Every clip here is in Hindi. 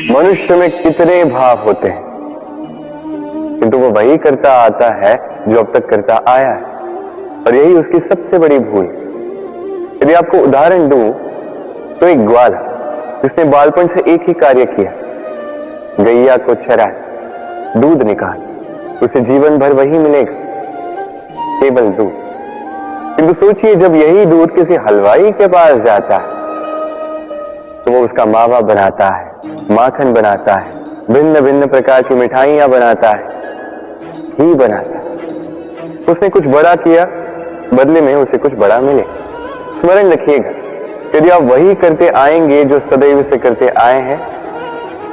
मनुष्य में कितने भाव होते हैं, किंतु वो वही करता आता है जो अब तक करता आया है, और यही उसकी सबसे बड़ी भूल। यदि आपको उदाहरण दूं तो एक ग्वाला जिसने बालपन से एक ही कार्य किया, गैया को चराया, दूध निकाल, उसे जीवन भर वही मिलेगा, केवल दूध। किंतु सोचिए, जब यही दूध किसी हलवाई के पास जाता है तो वो उसका मावा बनाता है, माखन बनाता है, भिन्न भिन्न प्रकार की मिठाइयां बनाता है, घी बनाता है। उसने कुछ बड़ा किया, बदले में उसे कुछ बड़ा मिले। स्मरण रखिएगा, यदि आप वही करते आएंगे जो सदैव से करते आए हैं,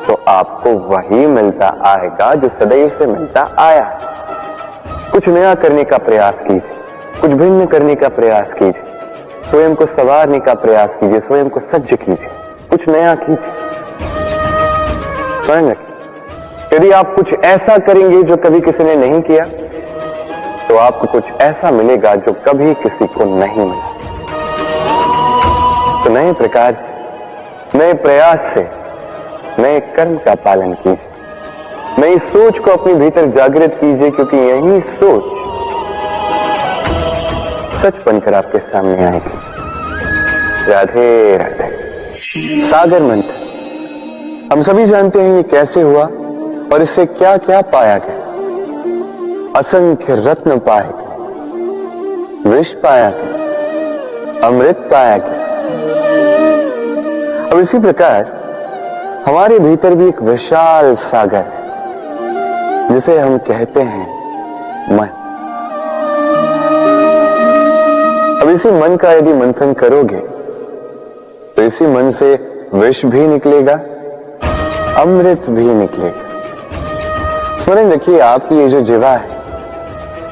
तो आपको वही मिलता आएगा जो सदैव से मिलता आया है। कुछ नया करने का प्रयास कीजिए, कुछ भिन्न करने का प्रयास कीजिए, स्वयं को संवारने का प्रयास कीजिए, स्वयं को सज्ज कीजिए, कुछ नया कीजिए। स्मरण रखिए, यदि आप कुछ ऐसा करेंगे जो कभी किसी ने नहीं किया, तो आपको कुछ ऐसा मिलेगा जो कभी किसी को नहीं मिला। तो नए प्रकार, नए प्रयास से नए कर्म का पालन कीजिए, नई सोच को अपने भीतर जागृत कीजिए, क्योंकि यही सोच सच बनकर आपके सामने आएगी। राधे राधे। सागर मंथन हम सभी जानते हैं ये कैसे हुआ और इससे क्या क्या पाया गया। असंख्य रत्न पाए गए, विष पाया गया, अमृत पाया गया। अब इसी प्रकार हमारे भीतर भी एक विशाल सागर है जिसे हम कहते हैं मन। अब इसी मन का यदि मंथन करोगे तो इसी मन से विष भी निकलेगा, अमृत भी निकलेगा। स्मरण रखिए, आपकी ये जो जीवा है,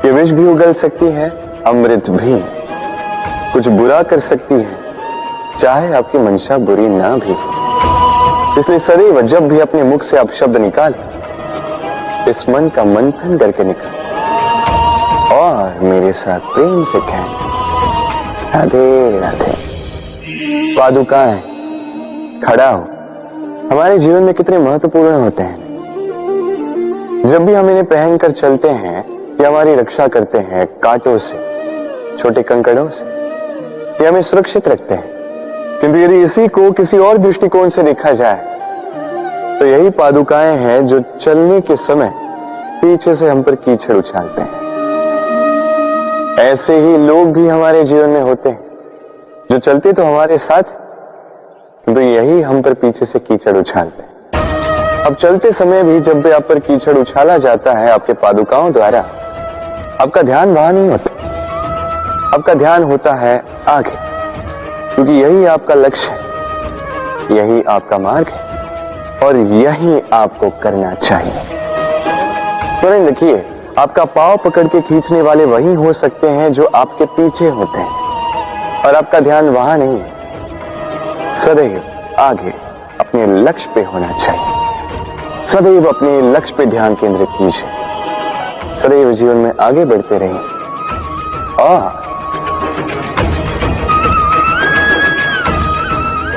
ये विष भी उगल सकती है, अमृत भी। कुछ बुरा कर सकती है, चाहे आपकी मंशा बुरी ना भी। इसलिए सदैव जब भी अपने मुख से आप शब्द निकालें, इस मन का मंथन करके निकालें और मेरे साथ प्रेम से कहें, राधे राधे। पादुकाएं, खड़ा हो, हमारे जीवन में कितने महत्वपूर्ण होते हैं। जब भी हम इन्हें पहनकर चलते हैं, ये हमारी रक्षा करते हैं कांटों से, छोटे कंकड़ों से, ये हमें सुरक्षित रखते हैं। किंतु यदि इसी को किसी और दृष्टिकोण से देखा जाए, तो यही पादुकाएं हैं जो चलने के समय पीछे से हम पर कीचड़ उछालते हैं। ऐसे ही लोग भी हमारे जीवन में होते हैं, जो चलते तो हमारे साथ, किंतु यही हम पर पीछे से कीचड़ उछालते हैं। अब चलते समय भी जब भी आप पर कीचड़ उछाला जाता है आपके पादुकाओं द्वारा, आपका ध्यान वहां नहीं होता, आपका ध्यान होता है आगे, क्योंकि यही आपका लक्ष्य है, यही आपका मार्ग है और यही आपको करना चाहिए। स्मरण रखिए, आपका पांव पकड़ के खींचने वाले वही हो सकते हैं जो आपके पीछे होते हैं, और आपका ध्यान वहां नहीं है, सदैव आगे अपने लक्ष्य पे होना चाहिए। सदैव अपने लक्ष्य पे ध्यान केंद्रित कीजिए, सदैव जीवन में आगे बढ़ते रहिए। और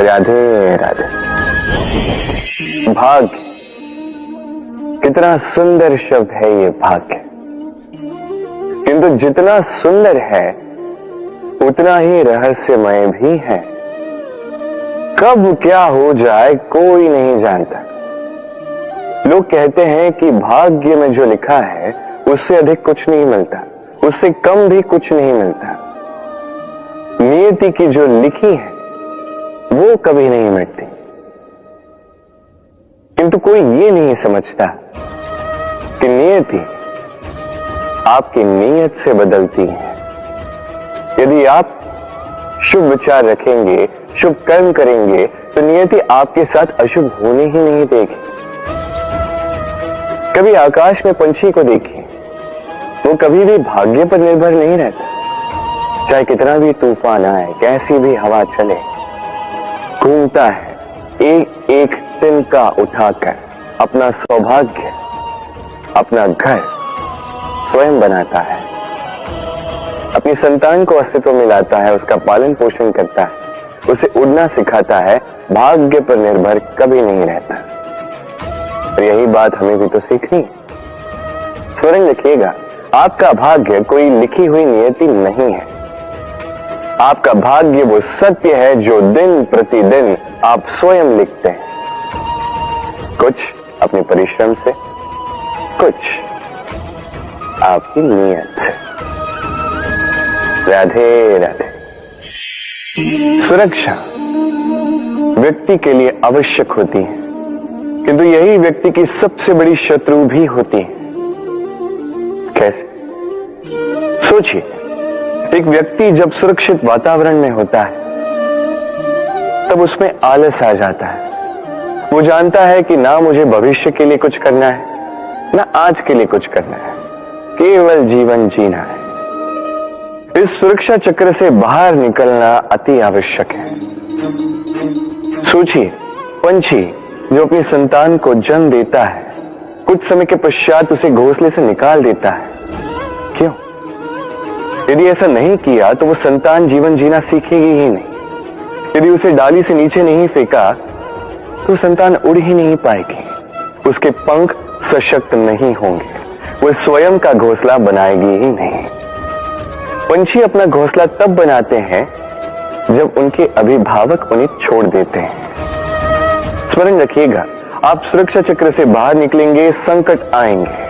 राधे राधे। भाग्य, कितना सुंदर शब्द है ये भाग्य, किंतु जितना सुंदर है उतना ही रहस्यमय भी है। कब क्या हो जाए कोई नहीं जानता। लोग कहते हैं कि भाग्य में जो लिखा है उससे अधिक कुछ नहीं मिलता, उससे कम भी कुछ नहीं मिलता। नियति की जो लिखी है वो कभी नहीं मिटती, किंतु कोई ये नहीं समझता कि नियति आपकी नीयत से बदलती है। यदि आप शुभ विचार रखेंगे, शुभ कर्म करेंगे, तो नियति आपके साथ अशुभ होने ही नहीं देगी। कभी आकाश में पंछी को देखिए, वो कभी भी भाग्य पर निर्भर नहीं रहता। चाहे कितना भी तूफान आए, कैसी भी हवा चले, घूमता है, एक एक तिनका उठाकर अपना सौभाग्य, अपना घर स्वयं बनाता है, अपनी संतान को अस्तित्व में लाता है, उसका पालन पोषण करता है, उसे उड़ना सिखाता है, भाग्य पर निर्भर कभी नहीं रहता। और यही बात हमें भी तो सीखनी है। स्मरण रखिएगा, आपका भाग्य कोई लिखी हुई नियति नहीं है। आपका भाग्य वो सत्य है जो दिन प्रतिदिन आप स्वयं लिखते हैं, कुछ अपने परिश्रम से, कुछ आपकी नीयत से। राधे राधे। सुरक्षा व्यक्ति के लिए आवश्यक होती है, किंतु यही व्यक्ति की सबसे बड़ी शत्रु भी होती है। कैसे? सोचिए, एक व्यक्ति जब सुरक्षित वातावरण में होता है तब उसमें आलस आ जाता है। वो जानता है कि ना मुझे भविष्य के लिए कुछ करना है, ना आज के लिए कुछ करना है, केवल जीवन जीना है। इस सुरक्षा चक्र से बाहर निकलना अति आवश्यक है। सोचिए, पंछी जो अपनी संतान को जन्म देता है, कुछ समय के पश्चात उसे घोंसले से निकाल देता है। क्यों? यदि ऐसा नहीं किया तो वो संतान जीवन जीना सीखेगी ही नहीं। यदि उसे डाली से नीचे नहीं फेंका तो संतान उड़ ही नहीं पाएगी, उसके पंख सशक्त नहीं होंगे, वो स्वयं का घोंसला बनाएगी ही नहीं। पंछी अपना घोंसला तब बनाते हैं जब उनके अभिभावक उन्हें छोड़ देते हैं। स्मरण रखिएगा, आप सुरक्षा चक्र से बाहर निकलेंगे, संकट आएंगे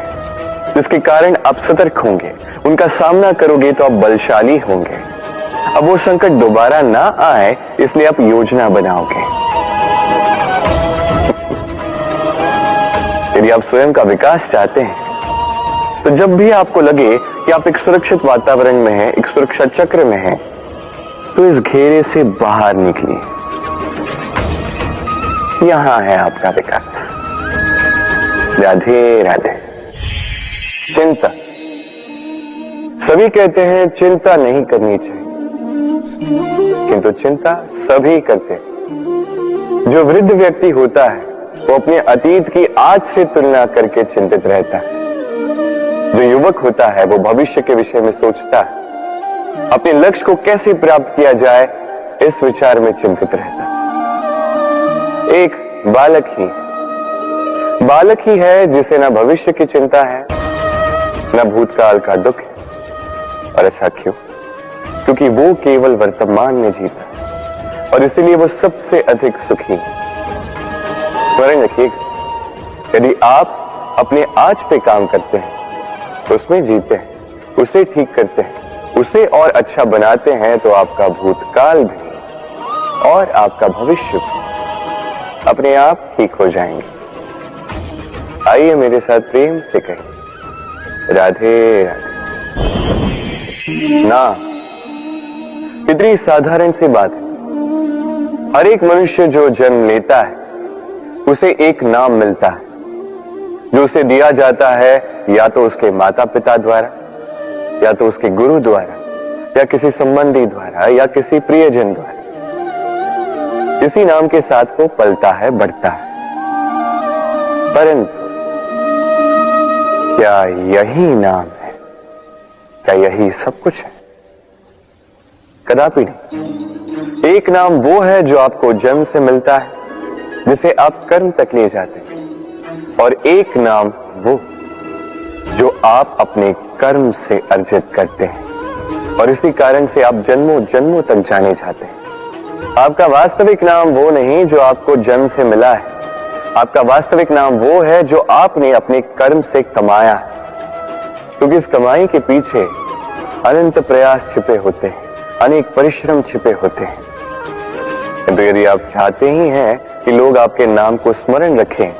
जिसके कारण आप सतर्क होंगे, उनका सामना करोगे तो आप बलशाली होंगे। अब वो संकट दोबारा ना आए इसलिए आप योजना बनाओगे। यदि आप स्वयं का विकास चाहते हैं तो जब भी आपको लगे कि आप एक सुरक्षित वातावरण में हैं, एक सुरक्षा चक्र में हैं, तो इस घेरे से बाहर निकलिए। यहां है आपका विकास। राधे राधे। चिंता। सभी कहते हैं चिंता नहीं करनी चाहिए, किंतु चिंता सभी करते हैं। जो वृद्ध व्यक्ति होता है वो अपने अतीत की आज से तुलना करके चिंतित रहता है। जो युवक होता है वो भविष्य के विषय में सोचता है, अपने लक्ष्य को कैसे प्राप्त किया जाए इस विचार में चिंतित रहता है। एक बालक ही है जिसे ना भविष्य की चिंता है, ना भूतकाल का दुख है। और ऐसा क्यों? क्योंकि वो केवल वर्तमान में जीता है और इसीलिए वो सबसे अधिक सुखी है। स्मरण रखिएगा, यदि आप अपने आज पे काम करते हैं, उसमें जीते हैं, उसे ठीक करते हैं, उसे और अच्छा बनाते हैं, तो आपका भूतकाल भी और आपका भविष्य भी अपने आप ठीक हो जाएंगे। आइए मेरे साथ प्रेम से कहें, राधे राधे। ना, इतनी साधारण सी बात है। हर एक मनुष्य जो जन्म लेता है उसे एक नाम मिलता है, जो उसे दिया जाता है या तो उसके माता पिता द्वारा, या तो उसके गुरु द्वारा, या किसी संबंधी द्वारा, या किसी प्रियजन द्वारा। इसी नाम के साथ वो पलता है, बढ़ता है। परंतु क्या यही नाम है? क्या यही सब कुछ है? कदापि नहीं। एक नाम वो है जो आपको जन्म से मिलता है, जिसे आप कर्म तक ले जाते हैं, और एक नाम वो जो आप अपने कर्म से अर्जित करते हैं, और इसी कारण से आप जन्मों जन्मों तक जाने जाते हैं। आपका वास्तविक नाम वो नहीं जो आपको जन्म से मिला है, आपका वास्तविक नाम वो है जो आपने अपने कर्म से कमाया है, क्योंकि इस कमाई के पीछे अनंत प्रयास छिपे होते हैं, अनेक परिश्रम छिपे होते हैं। किंतु यदि आप चाहते ही हैं कि लोग आपके नाम को स्मरण रखें,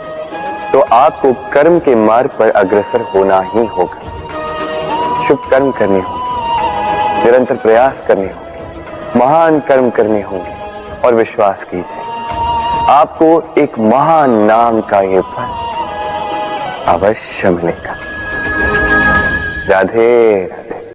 तो आपको कर्म के मार्ग पर अग्रसर होना ही होगा। शुभ कर्म करने होंगे, निरंतर प्रयास करने होंगे, महान कर्म करने होंगे, और विश्वास कीजिए आपको एक महान नाम का ये फल अवश्य मिलेगा। राधे।